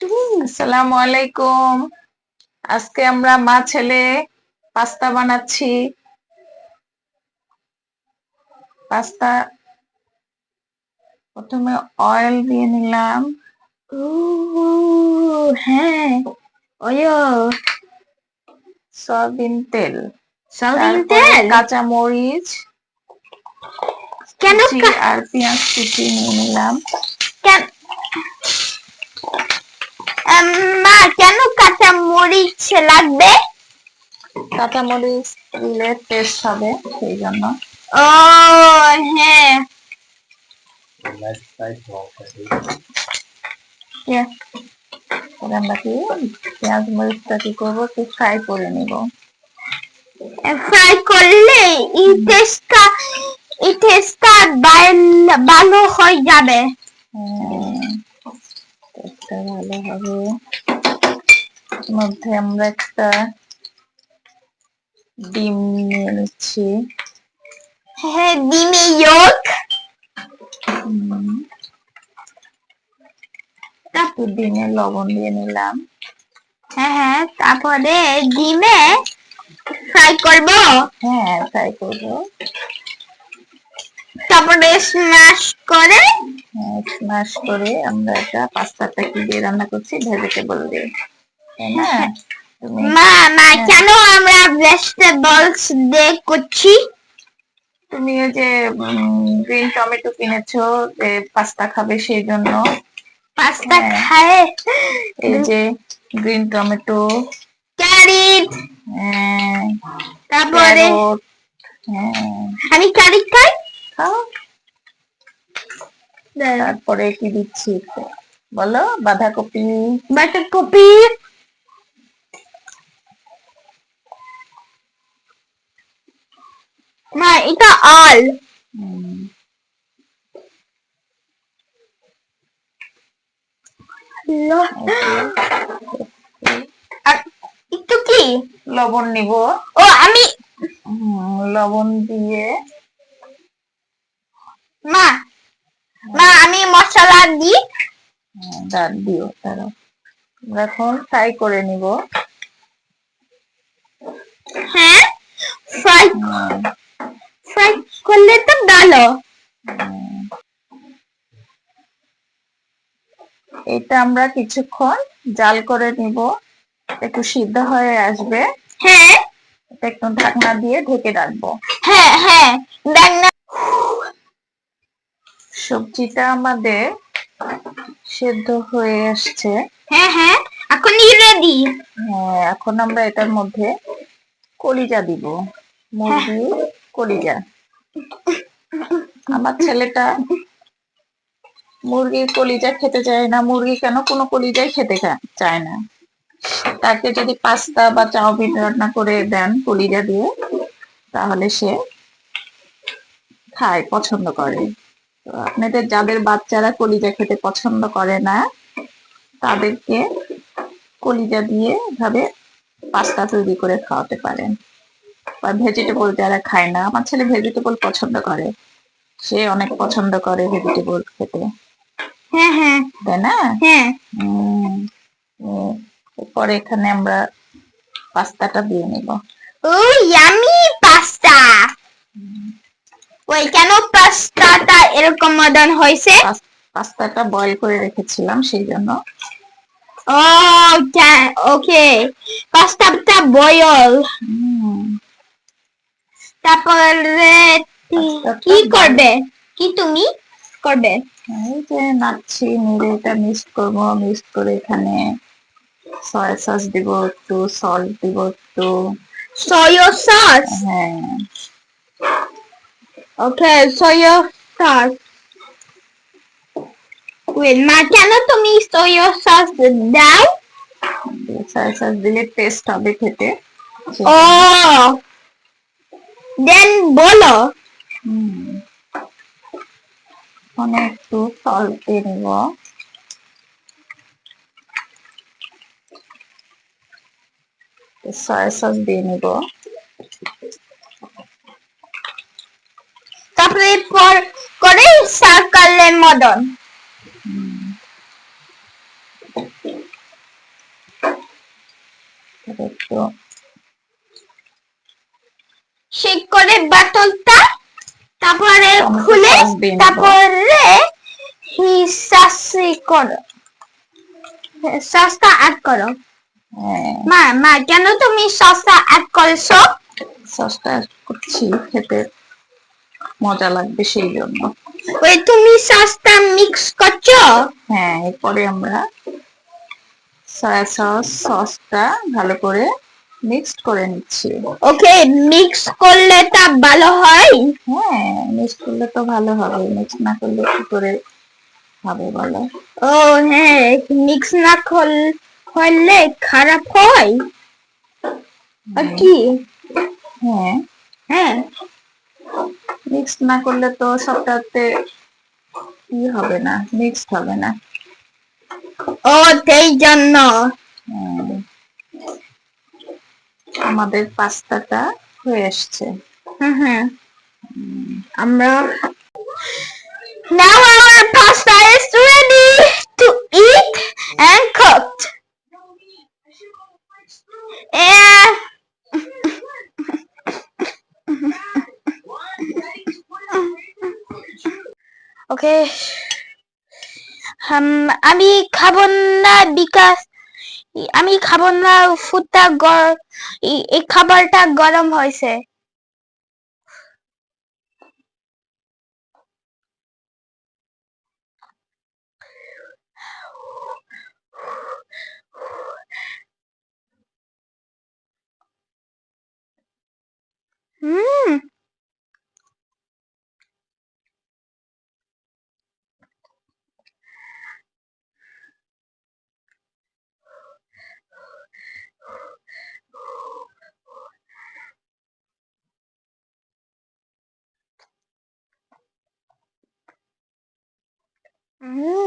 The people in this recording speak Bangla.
আসসালামু আলাইকুম। আজকে আমরা মা ছেলে পাস্তা বানাচ্ছি। পাস্তা প্রথমে অয়েল দিয়ে নিলাম। হ্যাঁ, ওয়ো সয়াবিন তেল, সয়াবিন তারপরে তেল। কাঁচা মরিচ কেন কুচি আর পেঁয়াজ কুচি নিয়ে নিলাম। কেন মা কেন কাঁচা মরিচ লাগবে? কাঁচা মরিচ দিলে টেস্ট হবে সেই জন্য। ও হ্যাঁ, তারপরে আমরা কি পেঁয়াজ মরিচটা কি করবো, একটু ফ্রাই করে নিব। ফ্রাই করলে এই টেস্টটা ভালো হয়ে যাবে। টেস্টটা ভালো হবে। মধ্যে আমরা একটা ডিম নিয়ে নিচ্ছি। হ্যাঁ, ডিমের ইয়ক। একটু ডিমে লবণ দিয়ে নিলাম। হ্যাঁ, তারপরে ডিমে ফ্রাই করব। হ্যাঁ, ফ্রাই করবো। তারপরে স্ম্যাশ করে স্ম্যাশ করে আমরা এটা পাস্তাটা কি দিয়ে রান্না করছি, ভেজিটেবল দিয়ে, তাই না? তুমি মা হ্যাঁ, কেন আমরা ভেজিটেবলস দিয়ে করছি? তুমি ওই যে গ্রিন টমেটো কিনেছো, যে পাস্তা খাবে সেই জন্য। পাস্তা হ্যাঁ, খায় এই যে গ্রিন টমেটো, ক্যারেট, তারপরে ক্যারট। হ্যাঁ, আমি ক্যারেট খাই। খাও। তারপরে কি দিচ্ছি বলো? বাঁধাকপি। বাঁধাকপি। মা এটা অল। হুম, আর একটু কি লবণ নিব। ও আমি লবণ দিয়ে মা আমি মশলা দিই। ডাল দিও। তারও আমরা এখন ফ্রাই করে নিব। হ্যাঁ, ফ্রাই হুম, ফ্রাই করলে তো ভালো। হুম। এটা আমরা কিছুক্ষণ জাল করে নিব, একটু সিদ্ধ হয়ে আসবে। হ্যাঁ এটা একটু ঢাকনা দিয়ে ঢেকে রাখবো। হ্যাঁ দেখ না। সবজিটা আমাদের সেদ্ধ হয়ে আসছে। হ্যাঁ এখনই রেডি। হ্যাঁ, এখন আমরা এটার মধ্যে কলিজা দিব, হ্যাঁ মুরগির কলিজা। আমার ছেলেটা মুরগির কলিজা খেতে চায় না। মুরগি কেন, কোনো কলিজাই খেতে চায় না। তাকে যদি পাস্তা বা চাউমিন রান্না করে দেন কলিজা দিয়ে, তাহলে সে খায়, পছন্দ করে। তো আপনাদের যাদের বাচ্চারা কলিজা খেতে পছন্দ করে না, তাদেরকে কলিজা দিয়ে ভাবে পাস্তা তৈরি করে খাওয়াতে পারেন। বা ভেজিটেবল যারা খায় না, আমার ছেলে ভেজিটেবল পছন্দ করে, সে অনেক পছন্দ করে ভেজিটেবল খেতে, হ্যাঁ তাই না? হ্যাঁ উম, এরপরে এখানে আমরা পাস্তাটা দিয়ে নিব। ও ইয়ামি পাস্তা। ওই কেন পাস্তাটা এরকম মডার্ন হয়েছে? পাস্তাটা বয়েল করে রেখেছিলাম সেই জন্য। ও ওকে, পাস্তাটা বয়ল। তারপরে কি করবে? কি তুমি করবে? এই যে নাড়ছি, নেড়ে এটা মিক্স করবো। মিক্স করে এখানে সয়া সস দিব, একটু সল্ট দিব, একটু। Soya sauce. হ্যাঁ, ওকে, সয়া সস। ওয়েল মা কেন তুমি সয়া সস দাও? সয়া সস দিলে টেস্ট হবে খেতে। ও দেন বলো। এখন একটু সল্ট দিয়ে নিব। সয়া সস দিয়ে নিব। তারপরে পর করে সার্কেলের মদন। তবে একটু শেক করে বোতলটা, তারপরে টমেটো খুলে, সস দিয়ে নেব। তারপরে সস করো, সসটা অ্যাড করো। হ্যাঁ, মা কেন তুমি সসটা অ্যাড করছো? সসটা করছি, খেতে মজা লাগবে সেই জন্য। ওই তুমি সসটা মিক্স করছো? হ্যাঁ, এরপরে আমরা সয়া সসটা ভালো করে মিক্সড করে নিচ্ছি। ওকে, মিক্স করলে তা ভালো হয়? হ্যাঁ, মিক্স করলে তো ভালো হবে, মিক্স না করলে কি করে হবে বলো? ও হ্যাঁ, মিক্স না করলে খারাপ হয় আর কি? হ্যাঁ, হ্যাঁ, মিক্স না করলে তো সবটাতে হবে না, মিক্সড হবে না। ও সেই জন্য। হুম, আমাদের পাস্তাটা হয়ে এসছে। হুম হুম, আমরা now our pasta is ready to eat and cooked. And okay, আমি খাবো না বিকাশ, আমি খাবো না, ফুডটা এই খাবারটা গরম হয়েছে। হুম, হুম।